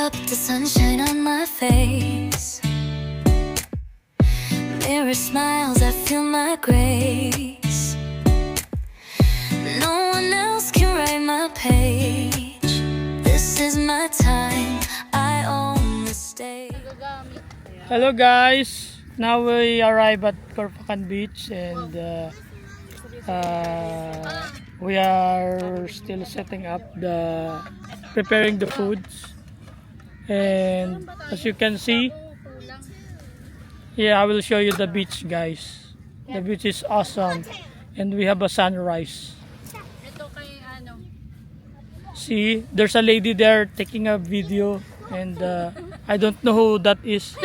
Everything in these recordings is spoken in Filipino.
up, the sunshine on my face. Mirror smiles, I feel my grace. No one else can write my page. This is my time, I own the stage. Hello guys, now we arrive at Corpacan Beach and we are still setting up preparing the foods, and as you can see, yeah, I will show you the beach guys. The beach is awesome and we have a sunrise. See, there's a lady there taking a video and I don't know who that is.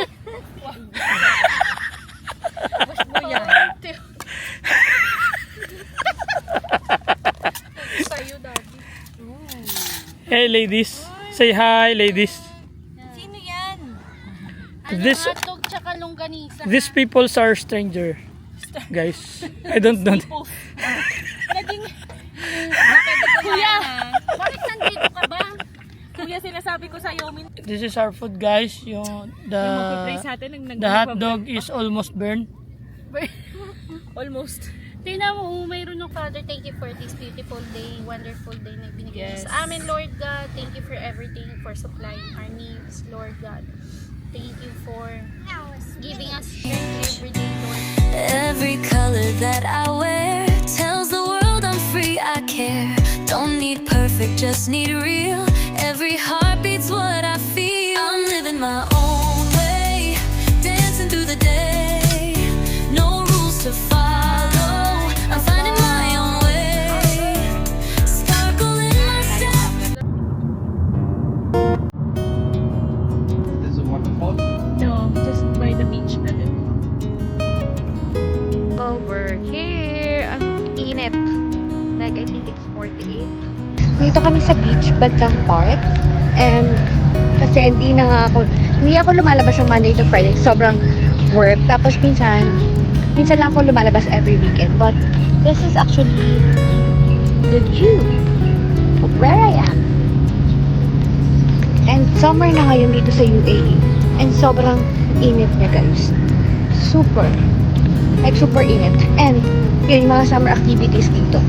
Hey ladies, say hi ladies. Sino yan? This Hotdog tsaka longganisa. these people are stranger, guys. I don't know. Naging... Kuya! Bakit nandito ka ba? Kuya, sinasabi ko sa'yo. This is our food guys. Yung the hot dog is almost burned. Almost. Tingnan mo, mayroon ng Father, thank you for this beautiful day, wonderful day na binigay mo sa amin, Lord God. Thank you for everything, for supplying our needs, Lord God. Thank you for giving us strength every day, Lord. Every color that I wear tells the world I'm free, I care. Don't need perfect, just need real. Every heartbeat's what I feel. I'm living my own way, dancing through the day. No rules to follow, I'm finding my own way. Sparkle in my step. There's a waterfall. No, just by the beach na din. Over here, ang init. Like, I think it's 48. Dito kami sa beach, Badlang Park. And kasi hindi ako lumalabas ng Monday to Friday. Sobrang work. Tapos minsan lang ako lumalabas every weekend. But this is actually the view of where I am. And summer na ngayon dito sa UAE. And sobrang init niya guys. Super. Like super init. And yun yung mga summer activities dito.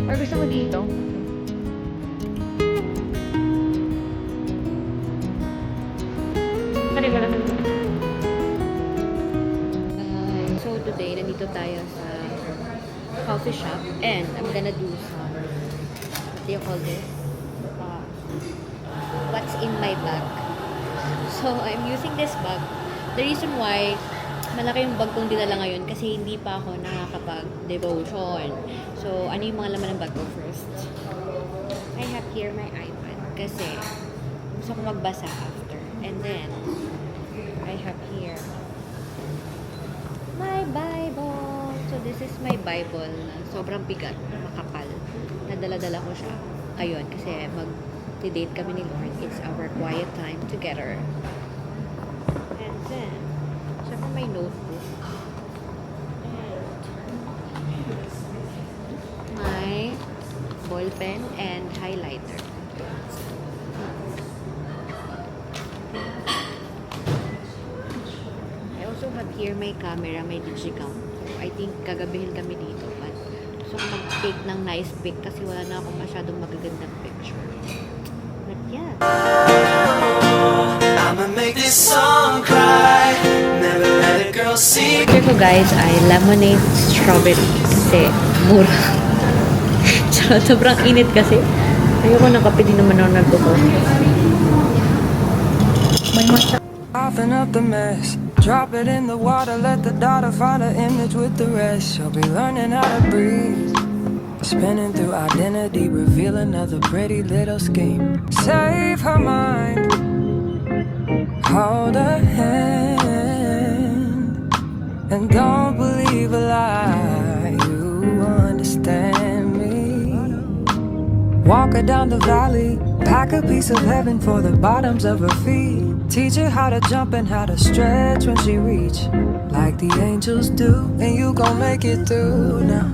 Or gusto mo dito? So today, nandito tayo sa coffee shop and I'm gonna do some, what do you call this? What's in my bag. So I'm using this bag. The reason why malaki yung bag kong dinala ngayon kasi hindi pa ako nakakapag-devotion. So ano yung mga laman ng bag ko first? I have here my iPad kasi gusto ko magbasa after. And then I have here my Bible. So this is my Bible na sobrang bigat, makapal. Nadala-dala ko siya ngayon kasi mag-date kami ni Lord. It's our quiet time together. And then, saka my notebook. And my ball pen and highlighter. I also have here my camera, my digicam. So, I think gagabihin kami dito. But, gusto ko mag-take ng nice pic kasi wala na akong masyadong magagandang picture. But yeah. I'ma make this song cry. Never let a girl see. Order ko guys ay lemonade strawberry kasi mura. Tsaka sobrang init kasi. Ayoko ng kape, di naman ako nagko-coffee. Soften up the mess. Drop it in the water. Let the daughter find her image with the rest. She'll be learning how to breathe. Spinning through identity, reveal another pretty little scheme. Save her mind. Hold her hand. And don't believe a lie, you understand me. Walk her down the valley, pack a piece of heaven for the bottoms of her feet. Teach her how to jump and how to stretch when she reach, like the angels do, and you gon' make it through now.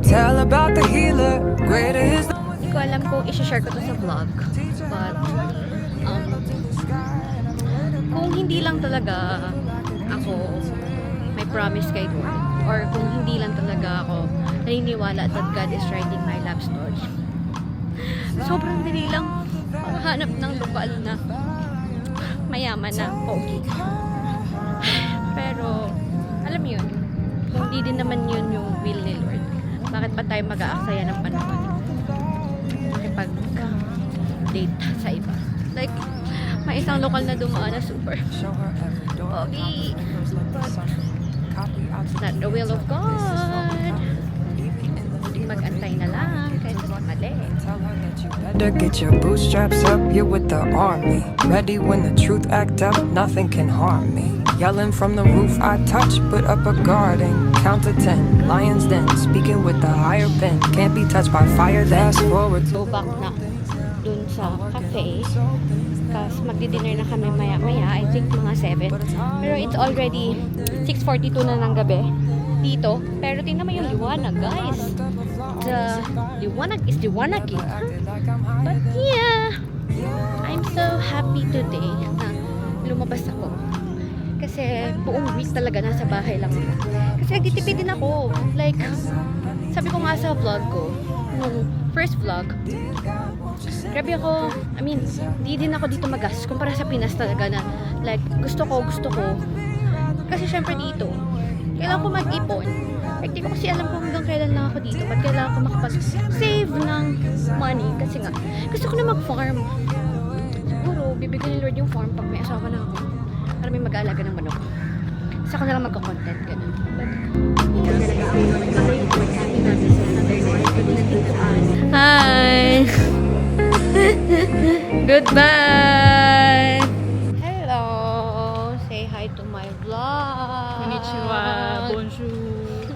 Tell about the healer, greater is the... Hindi ko alam kung isi-share ko to sa vlog. But, kung hindi lang talaga ako may promise kay God, or kung hindi lang talaga ako naniniwala that God is writing my love story, sobrang dali lang makahanap ng lokal na mayaman na pogi. Pero, alam mo yun, kung di din naman yun yung will ni Lord, bakit pa tayo mag-aaksaya ng panahon makipag-date sa iba? Like, may isang lokal na dumaan na super pogi, but not the will of God. Mag-antay na lang kahit mali. Better get your bootstraps up, you're with the army. Ready when the truth act up, nothing can harm me. Yelling from the roof I touch, put up a guard and count to 10. Lions den, speaking with the higher pen. Can't be touched by fire, that's forward. Go back na dun sa cafe. Tapos magdi-dinner na kami maya-maya. I think mga 7. Pero it's already 6:42 na ng gabi dito. Pero tingnan mo yung liwanag, guys. The liwanag is liwanagin. But yeah, I'm so happy today na lumabas ako. Kasi buong week talaga nasa bahay lang ako. Kasi nagtitipid din ako. Like, sabi ko nga sa vlog ko, nung first vlog, grabe ako, I mean, di din ako dito magastos kumpara sa Pinas talaga na, like, gusto ko. Kasi syempre dito, kailangan ko mag-ipon. Like, di ko kasi alam kung hanggang kailan lang ako dito. Ba't kailangan ko makapag-save ng money? Kasi nga, gusto ko na mag-farm. Siguro, bibigyan ni Lord yung farm pag may asawa na ako. Para may mag-aalaga ng manok. Kasi ako na lang magka-content, ganun. Hi! Goodbye! Hello! Say hi to my vlog! Konnichiwa, bonjour,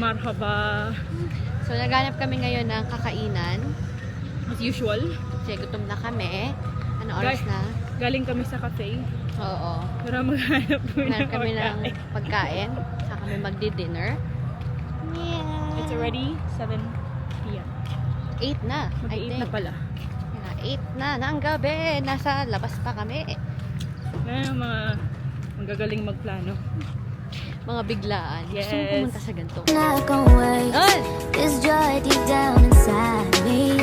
marhaba. So, naghanap kami ngayon ng kakainan. As usual, Kasi gutom na kami. Ano oras Guys. na? galing kami sa cafe. Oo. Para maghanap kami Hanap ng kami ng pagkain. pagkain. Saka kami magdi-dinner. Yeah. It's already 7 p.m. 8 na, I Mag-8 think. na pala. 8 na ng gabi. Nasa labas pa kami. Na yung mga magagaling magplano. Mga biglaan. Gusto mo Yes. pumunta sa ganito. Not gonna wait. Ay! This joy deep down inside me,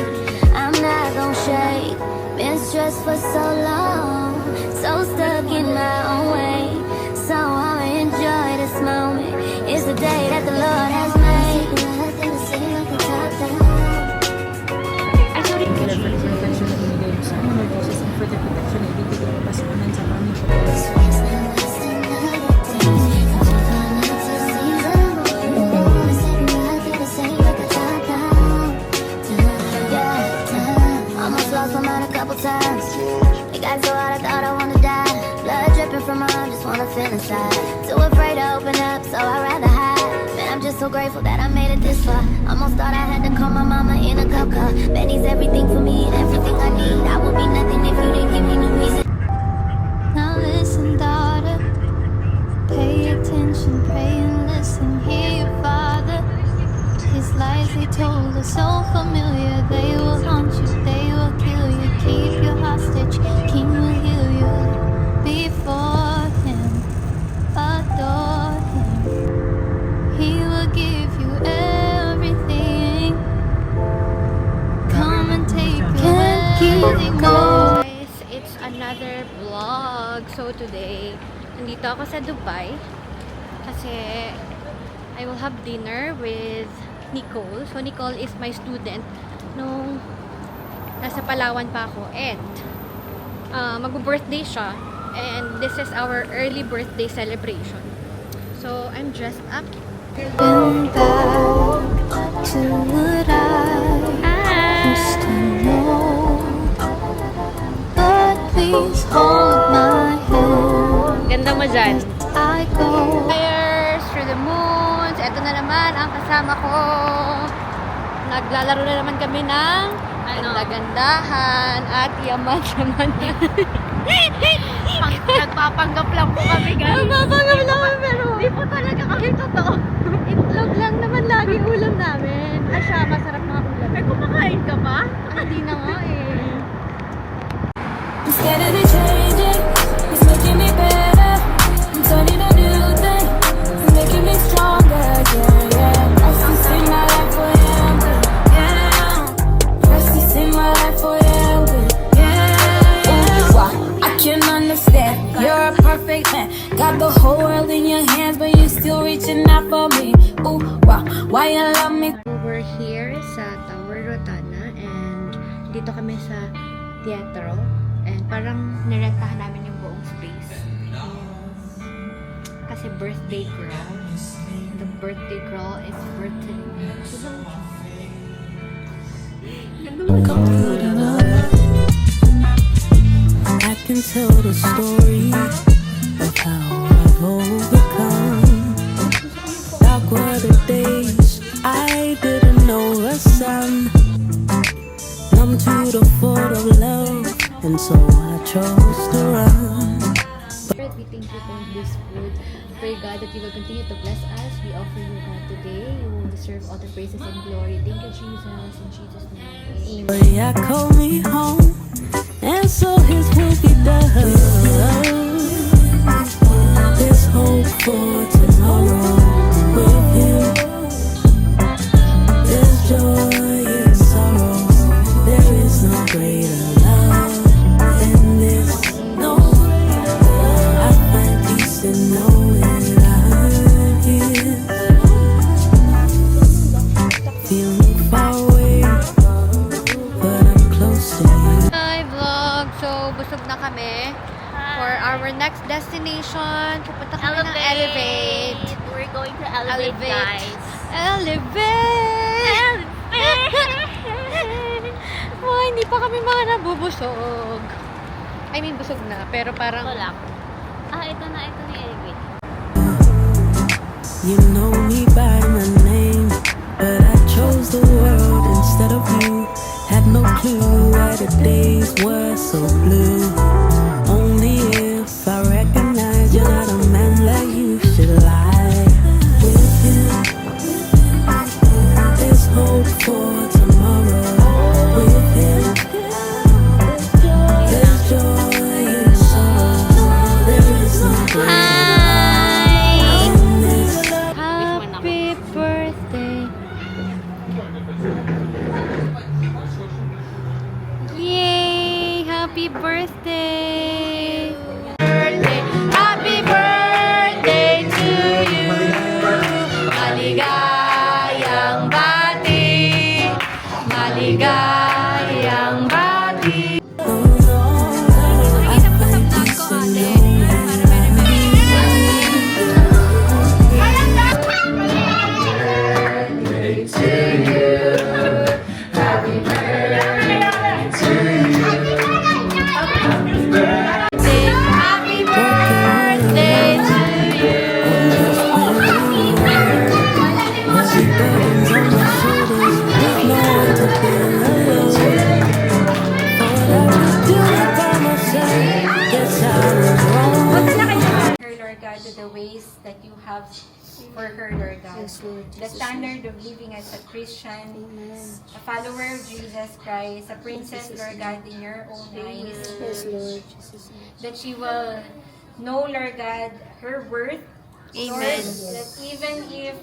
I'm not gonna shake. Been stressed for so long, so stuck in my own way. So I'ma enjoy this moment. It's the day that the Lord has made. Almost lost my mind a couple times. It got so hot I thought I wanna die. Blood dripping from my arm, just wanna feel inside. Too afraid to open up, so I'd rather hide. Man, I'm just so grateful that I made it this far. Almost thought I had to call my mama in a cop car. Betty's everything for me and everything I need. I would be nothing if you didn't give me no reason. Now listen, daughter. Pay attention, pray and listen. Hear your father. His lies they told are so familiar. They will haunt you, they will kill you. Keep you hostage, King will heal you. Before him, adore him. He will give you everything. Come and take away. Guys, it's another vlog. So today, nandito ako sa Dubai kasi I will have dinner with Nicole. So Nicole is my student nung nasa Palawan pa ako, and mag-birthday siya, and this is our early birthday celebration. So I'm dressed up. Been back to what I used to know. But please hold my hand. Ganda mo dyan. I go. Tired. the Moons. Ito na naman ang kasama ko. Naglalaro na naman kami ng ganda-gandahan at yaman-yaman. Nagpapanggap lang po kami, guys. Nagpapanggap lang kami, pero hindi po talaga kami totoo. Itlog lang naman lagi ulam namin. Asya, masarap mga ulam. Ay, kumakain ka ba? Hindi na nga eh. Instead of the changing, it's making me better. I'm turning a new thing, it's making me stronger. Yeah, yeah. Rest is in my life for him, yeah. Rest is in my life for him, yeah, yeah. Wow, I can understand. You're a perfect man. Got the whole world in your hands, but you're still reaching out for me. Ooh, wow, why you love me? We're here sa Tower Rotana and dito kami sa teatro and parang nirentahan namin yung buong space. Kasi birthday girl. The birthday girl is birthday. I can tell the story of how I've overcome. Dark were the days I didn't know the sun. Numb to the thought of love, and so I chose to run. Lord, we thank you for this food. Pray God that you will continue to bless us. We offer you God today. You will deserve all the praises and glory. Thank you, Jesus. In Jesus' name. Amen. Yeah, call me home, and so His will be done. There's hope for tomorrow with Him. There's joy in sorrow. There is no greater love than this. No, I find peace in knowing I'm here. Feeling far away, but I'm close to you. Hi vlog! So, busog na kami for our next destination. Pupunta kami ng Elevate. We're going to Elevate, guys. Elevate! Oh, hindi pa kami mga nabubusog. I mean, busog na. Pero parang... Ito lang. Ito na yung Elevate. You know me by my name, but I chose the world instead of you. Had no clue why the days were so blue. Only if I recognize you're not a man like you should lie with him. There's hope for tomorrow with him. There's joy in sorrow. There is no Happy birthday. Yay! Happy birthday! Happy birthday to you! Maligayang bati! Maligayang bati! Happy birthday to her, Lord God, to the ways that you have for her, Lord God. The standard of living as a Christian, a follower of Jesus Christ, a princess, Lord God, in your own eyes. Yes, Lord. That she will know, Lord God, her worth. Lord, that even if